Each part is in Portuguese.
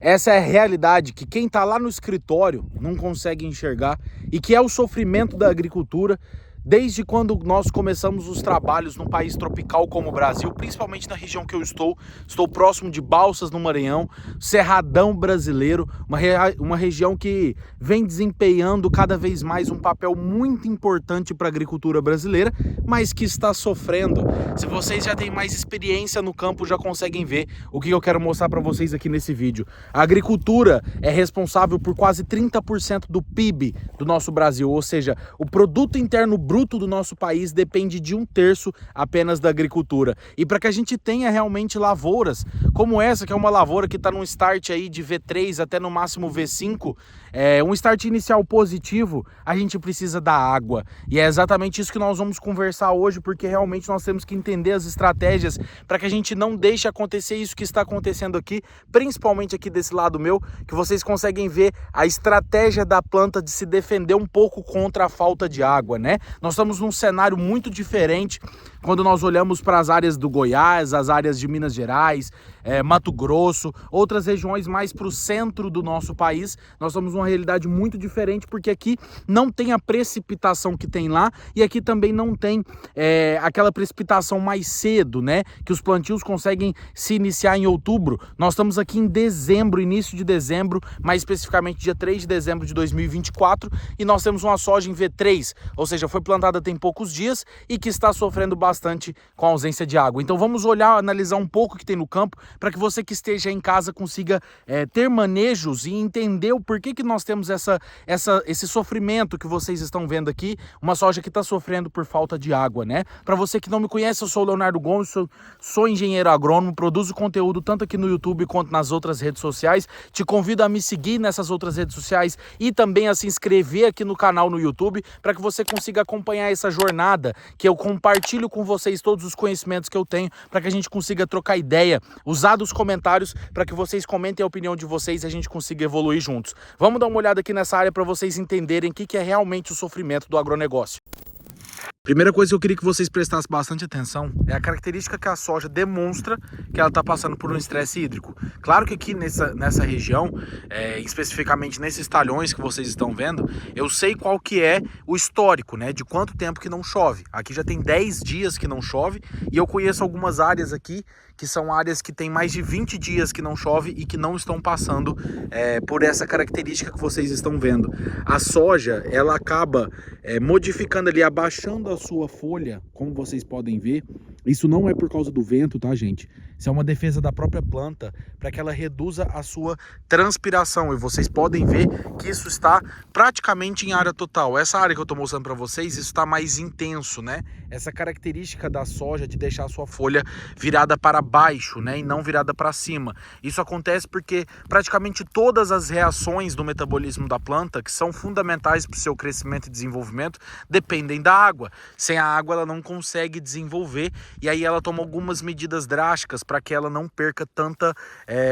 Essa é a realidade que quem está lá no escritório não consegue enxergar e que é o sofrimento da agricultura desde quando nós começamos os trabalhos num país tropical como o Brasil, principalmente na região que eu estou próximo de Balsas, no Maranhão, Cerradão brasileiro, uma região que vem desempenhando cada vez mais um papel muito importante para a agricultura brasileira, mas que está sofrendo. Se vocês já têm mais experiência no campo, já conseguem ver o que eu quero mostrar para vocês aqui nesse vídeo. A agricultura é responsável por quase 30% do PIB do nosso Brasil, ou seja, o produto interno bruto do nosso país depende de 1/3 apenas da agricultura. E para que a gente tenha realmente lavouras como essa, que é uma lavoura que está num start aí de V3 até no máximo V5, um start inicial positivo, a gente precisa da água. E é exatamente isso que nós vamos conversar hoje, porque realmente nós temos que entender as estratégias para que a gente não deixe acontecer isso que está acontecendo aqui, principalmente aqui desse lado meu, que vocês conseguem ver a estratégia da planta de se defender um pouco contra a falta de água, né? Nós estamos num cenário muito diferente quando nós olhamos para as áreas do Goiás, as áreas de Minas Gerais, Mato Grosso, outras regiões mais para o centro do nosso país. Nós estamos numa realidade muito diferente, porque aqui não tem a precipitação que tem lá e aqui também não tem aquela precipitação mais cedo, né? Que os plantios conseguem se iniciar em outubro. Nós estamos aqui em dezembro, início de dezembro, mais especificamente dia 3 de dezembro de 2024, e nós temos uma soja em V3, ou seja, foi plantada tem poucos dias e que está sofrendo bastante com a ausência de água. Então vamos olhar, analisar um pouco o que tem no campo, para que você que esteja em casa consiga ter manejos e entender o porquê que nós temos esse sofrimento que vocês estão vendo aqui, uma soja que está sofrendo por falta de água, né? Para você que não me conhece, eu sou o Leonardo Gomes, sou engenheiro agrônomo, produzo conteúdo tanto aqui no YouTube quanto nas outras redes sociais. Te convido a me seguir nessas outras redes sociais e também a se inscrever aqui no canal no YouTube, para que você consiga acompanhar essa jornada, que eu compartilho com vocês todos os conhecimentos que eu tenho, para que a gente consiga trocar ideia, usar dos comentários para que vocês comentem a opinião de vocês e a gente consiga evoluir juntos. Vamos dar uma olhada aqui nessa área para vocês entenderem o que é realmente o sofrimento do agronegócio. Primeira coisa que eu queria que vocês prestassem bastante atenção é a característica que a soja demonstra que ela está passando por um estresse hídrico. Claro que aqui nessa região, especificamente nesses talhões que vocês estão vendo, eu sei qual que é o histórico, né, de quanto tempo que não chove. Aqui já tem 10 dias que não chove e eu conheço algumas áreas aqui que são áreas que tem mais de 20 dias que não chove e que não estão passando por essa característica que vocês estão vendo. A soja, ela acaba modificando ali, abaixando a sua folha, como vocês podem ver. Isso não é por causa do vento, tá, gente? Isso é uma defesa da própria planta para que ela reduza a sua transpiração. E vocês podem ver que isso está praticamente em área total. Essa área que eu estou mostrando para vocês, isso está mais intenso, né? Essa característica da soja de deixar a sua folha virada para baixo, né? E não virada para cima. Isso acontece porque praticamente todas as reações do metabolismo da planta, que são fundamentais para o seu crescimento e desenvolvimento, dependem da água. Sem a água ela não consegue desenvolver, e aí ela toma algumas medidas drásticas para que ela não perca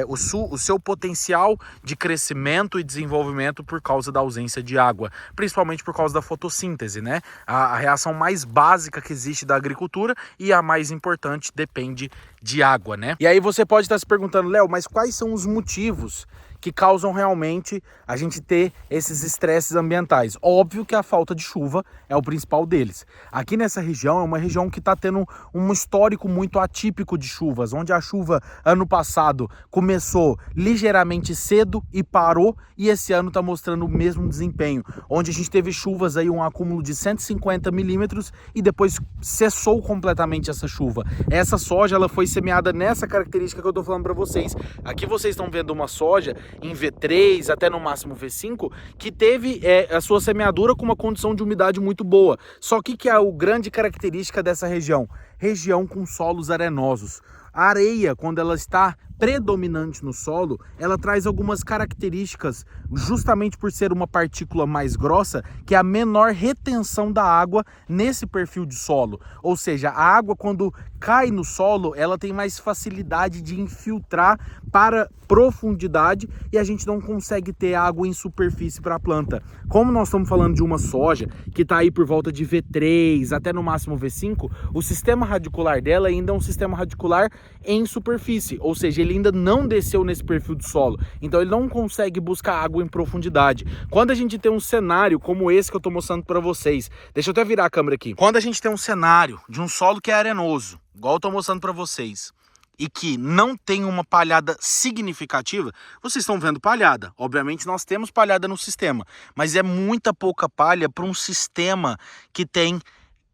o seu potencial de crescimento e desenvolvimento por causa da ausência de água, principalmente por causa da fotossíntese, né? A reação mais básica que existe da agricultura e a mais importante depende de água, né? E aí você pode estar se perguntando, Léo, mas quais são os motivos que causam realmente a gente ter esses estresses ambientais? Óbvio que a falta de chuva é o principal deles. Aqui nessa região é uma região que está tendo um histórico muito atípico de chuvas, onde a chuva ano passado começou ligeiramente cedo e parou, e esse ano está mostrando o mesmo desempenho, onde a gente teve chuvas aí, um acúmulo de 150 milímetros e depois cessou completamente essa chuva. Essa soja, ela foi semeada nessa característica que eu estou falando para vocês. Aqui vocês estão vendo uma soja em V3 até no máximo V5, que teve a sua semeadura com uma condição de umidade muito boa. Só que é a grande característica dessa região? Região com solos arenosos. A areia, quando ela está predominante no solo, ela traz algumas características, justamente por ser uma partícula mais grossa, que é a menor retenção da água nesse perfil de solo. Ou seja, a água, quando cai no solo, ela tem mais facilidade de infiltrar para profundidade e a gente não consegue ter água em superfície para a planta. Como nós estamos falando de uma soja que está aí por volta de V3 até no máximo V5, o sistema radicular dela ainda é um sistema radicular em superfície, ou seja, ele ainda não desceu nesse perfil de solo, então ele não consegue buscar água em profundidade. Quando a gente tem um cenário como esse que eu tô mostrando para vocês, deixa eu até virar a câmera aqui. Quando a gente tem um cenário de um solo que é arenoso, igual eu tô mostrando para vocês, e que não tem uma palhada significativa, vocês estão vendo palhada. Obviamente nós temos palhada no sistema, mas é muita pouca palha para um sistema que tem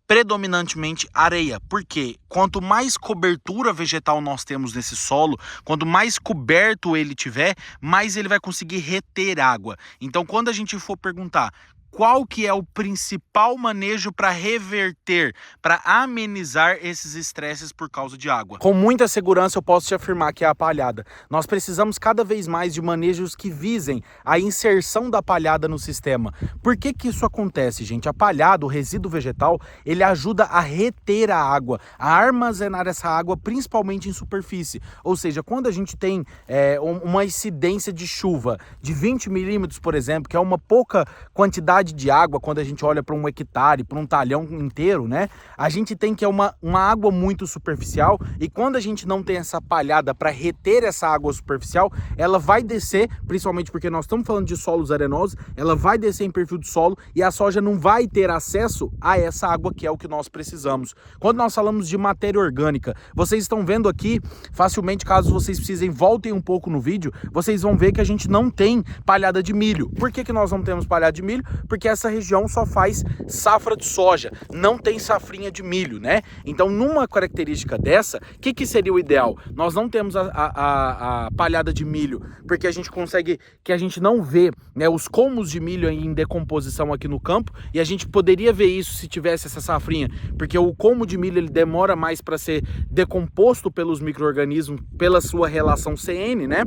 predominantemente areia. Porque quanto mais cobertura vegetal nós temos nesse solo, quanto mais coberto ele tiver, mais ele vai conseguir reter água. Então quando a gente for perguntar qual que é o principal manejo para reverter, para amenizar esses estresses por causa de água? Com muita segurança eu posso te afirmar que é a palhada. Nós precisamos cada vez mais de manejos que visem a inserção da palhada no sistema. Por que que isso acontece, gente? A palhada, o resíduo vegetal, ele ajuda a reter a água, a armazenar essa água, principalmente em superfície. Ou seja, quando a gente tem uma incidência de chuva de 20 milímetros, por exemplo, que é uma pouca quantidade de água, quando a gente olha para um hectare, para um talhão inteiro, né? A gente tem que é uma água muito superficial, e quando a gente não tem essa palhada para reter essa água superficial, ela vai descer, principalmente porque nós estamos falando de solos arenosos, ela vai descer em perfil de solo e a soja não vai ter acesso a essa água que é o que nós precisamos. Quando nós falamos de matéria orgânica, vocês estão vendo aqui, facilmente, caso vocês precisem, voltem um pouco no vídeo, vocês vão ver que a gente não tem palhada de milho. Por que que nós não temos palhada de milho? Porque essa região só faz safra de soja, não tem safrinha de milho, né? Então, numa característica dessa, o que seria o ideal? Nós não temos a palhada de milho, porque a gente não vê, né, os colmos de milho em decomposição aqui no campo, e a gente poderia ver isso se tivesse essa safrinha, porque o colmo de milho ele demora mais para ser decomposto pelos micro-organismos, pela sua relação CN, né?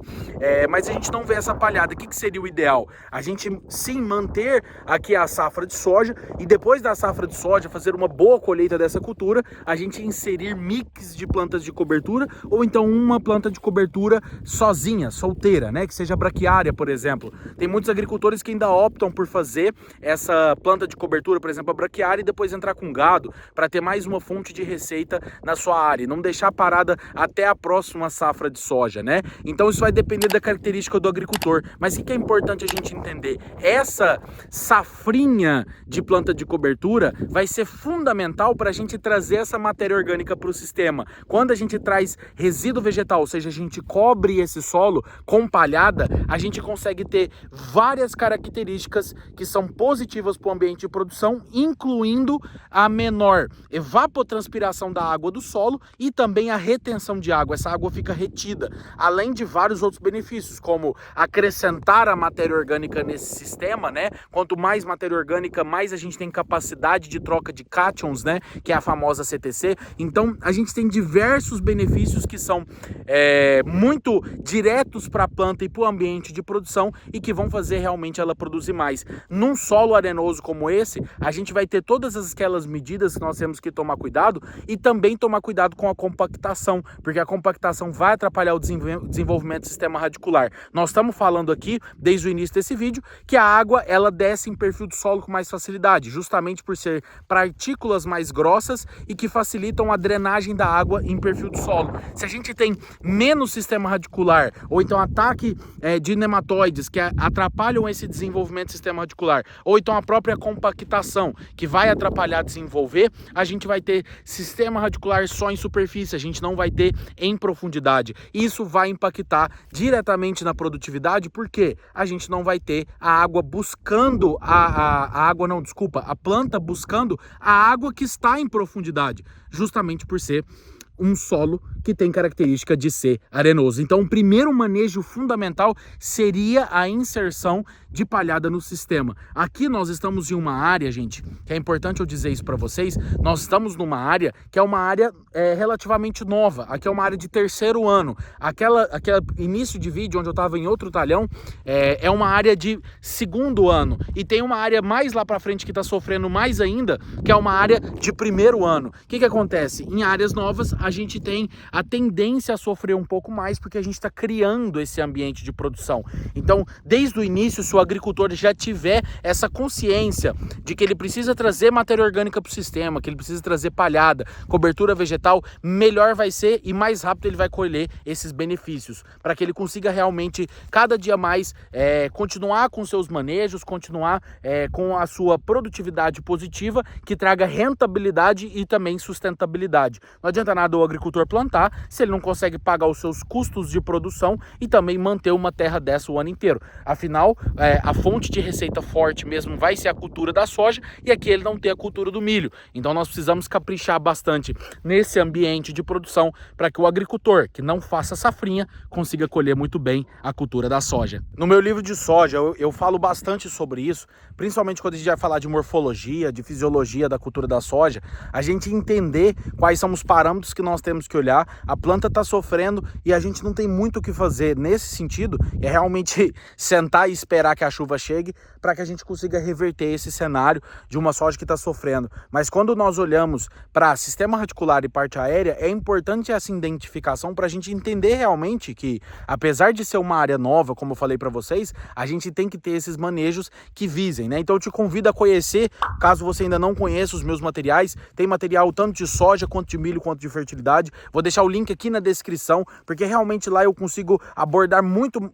Mas a gente não vê essa palhada. O que seria o ideal? A gente sim manter aqui a safra de soja, e depois da safra de soja fazer uma boa colheita dessa cultura, a gente inserir mix de plantas de cobertura, ou então uma planta de cobertura sozinha, solteira, né, que seja braquiária, por exemplo. Tem muitos agricultores que ainda optam por fazer essa planta de cobertura, por exemplo, a braquiária, e depois entrar com gado para ter mais uma fonte de receita na sua área e não deixar parada até a próxima safra de soja, né? Então isso vai depender da característica do agricultor. Mas o que é importante a gente entender? Essa safrinha de planta de cobertura vai ser fundamental para a gente trazer essa matéria orgânica para o sistema. Quando a gente traz resíduo vegetal, ou seja, a gente cobre esse solo com palhada, a gente consegue ter várias características que são positivas para o ambiente de produção, incluindo a menor evapotranspiração da água do solo e também a retenção de água. Essa água fica retida, além de vários outros benefícios, como acrescentar a matéria orgânica nesse sistema, né? Quanto mais matéria orgânica, mais a gente tem capacidade de troca de cátions, né? Que é a famosa CTC. Então, a gente tem diversos benefícios que são muito diretos para a planta e para o ambiente de produção e que vão fazer realmente ela produzir mais. Num solo arenoso como esse, a gente vai ter todas aquelas medidas que nós temos que tomar cuidado, e também tomar cuidado com a compactação, porque a compactação vai atrapalhar o desenvolvimento do sistema radicular. Nós estamos falando aqui, desde o início desse vídeo, que a água ela desce em perfil de solo com mais facilidade, justamente por ser partículas mais grossas e que facilitam a drenagem da água em perfil de solo. Se a gente tem menos sistema radicular, ou então ataque de nematóides que atrapalham esse desenvolvimento do sistema radicular, ou então a própria compactação que vai atrapalhar desenvolver, a gente vai ter sistema radicular só em superfície, a gente não vai ter em profundidade. Isso vai impactar diretamente na produtividade, porque a gente não vai ter a água buscando a planta buscando a água que está em profundidade, justamente por ser um solo que tem característica de ser arenoso. Então, o primeiro manejo fundamental seria a inserção de palhada no sistema. Aqui nós estamos em uma área, gente, que é importante eu dizer isso para vocês, nós estamos numa área que é uma área relativamente nova. Aqui é uma área de terceiro ano. Aquela início de vídeo onde eu estava em outro talhão é uma área de segundo ano. E tem uma área mais lá para frente que está sofrendo mais ainda, que é uma área de primeiro ano. O que acontece? Em áreas novas, a gente tem a tendência a sofrer um pouco mais, porque a gente está criando esse ambiente de produção. Então, desde o início, se o agricultor já tiver essa consciência de que ele precisa trazer matéria orgânica para o sistema, que ele precisa trazer palhada, cobertura vegetal, melhor vai ser e mais rápido ele vai colher esses benefícios, para que ele consiga realmente, cada dia mais, continuar com seus manejos, continuar com a sua produtividade positiva, que traga rentabilidade e também sustentabilidade. Não adianta nada o agricultor plantar se ele não consegue pagar os seus custos de produção e também manter uma terra dessa o ano inteiro. Afinal, a fonte de receita forte mesmo vai ser a cultura da soja, e aqui ele não tem a cultura do milho. Então nós precisamos caprichar bastante nesse ambiente de produção para que o agricultor que não faça safrinha consiga colher muito bem a cultura da soja. No meu livro de soja eu falo bastante sobre isso, principalmente quando a gente vai falar de morfologia, de fisiologia da cultura da soja, a gente entender quais são os parâmetros que nós temos que olhar. A planta está sofrendo e a gente não tem muito o que fazer nesse sentido, é realmente sentar e esperar que a chuva chegue para que a gente consiga reverter esse cenário de uma soja que está sofrendo. Mas quando nós olhamos para sistema radicular e parte aérea, é importante essa identificação para a gente entender realmente que, apesar de ser uma área nova, como eu falei para vocês, a gente tem que ter esses manejos que visem, né? Então eu te convido a conhecer, caso você ainda não conheça os meus materiais, tem material tanto de soja, quanto de milho, quanto de fertilidade. Vou deixar o link aqui na descrição, porque realmente lá eu consigo abordar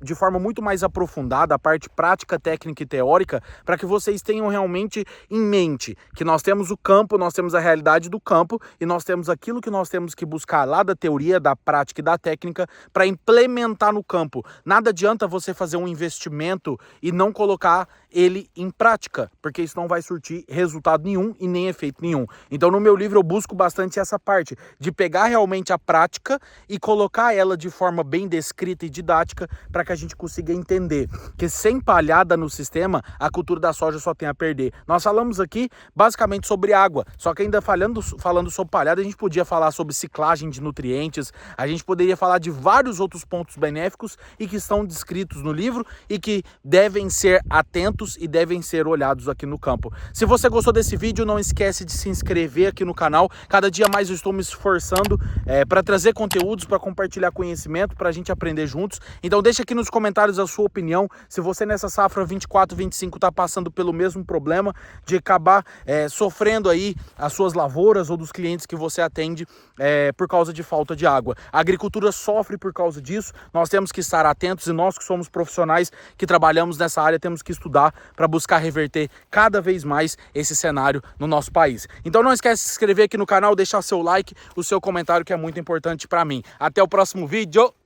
de forma muito mais aprofundada a parte prática, técnica e teórica, para que vocês tenham realmente em mente que nós temos o campo, nós temos a realidade do campo e nós temos aquilo que nós temos que buscar lá da teoria, da prática e da técnica para implementar no campo. Nada adianta você fazer um investimento e não colocar ele em prática, porque isso não vai surtir resultado nenhum e nem efeito nenhum. Então no meu livro eu busco bastante essa parte de pegar realmente a prática e colocar ela de forma bem descrita e didática para que a gente consiga entender que sem palhada no sistema, a cultura da soja só tem a perder. Nós falamos aqui basicamente sobre água, só que ainda falando sobre palhada, a gente podia falar sobre ciclagem de nutrientes, a gente poderia falar de vários outros pontos benéficos e que estão descritos no livro e que devem ser atentos e devem ser olhados aqui no campo. Se você gostou desse vídeo, não esquece de se inscrever aqui no canal. Cada dia mais eu estou me esforçando para trazer conteúdos, para compartilhar conhecimento, para a gente aprender juntos. Então deixa aqui nos comentários a sua opinião, se você nessa safra 24-25 está passando pelo mesmo problema de acabar sofrendo aí as suas lavouras ou dos clientes que você atende por causa de falta de água. A agricultura sofre por causa disso, nós temos que estar atentos e nós que somos profissionais que trabalhamos nessa área temos que estudar para buscar reverter cada vez mais esse cenário no nosso país. Então não esquece de se inscrever aqui no canal, deixar seu like, o seu comentário que é muito importante para mim. Até o próximo vídeo!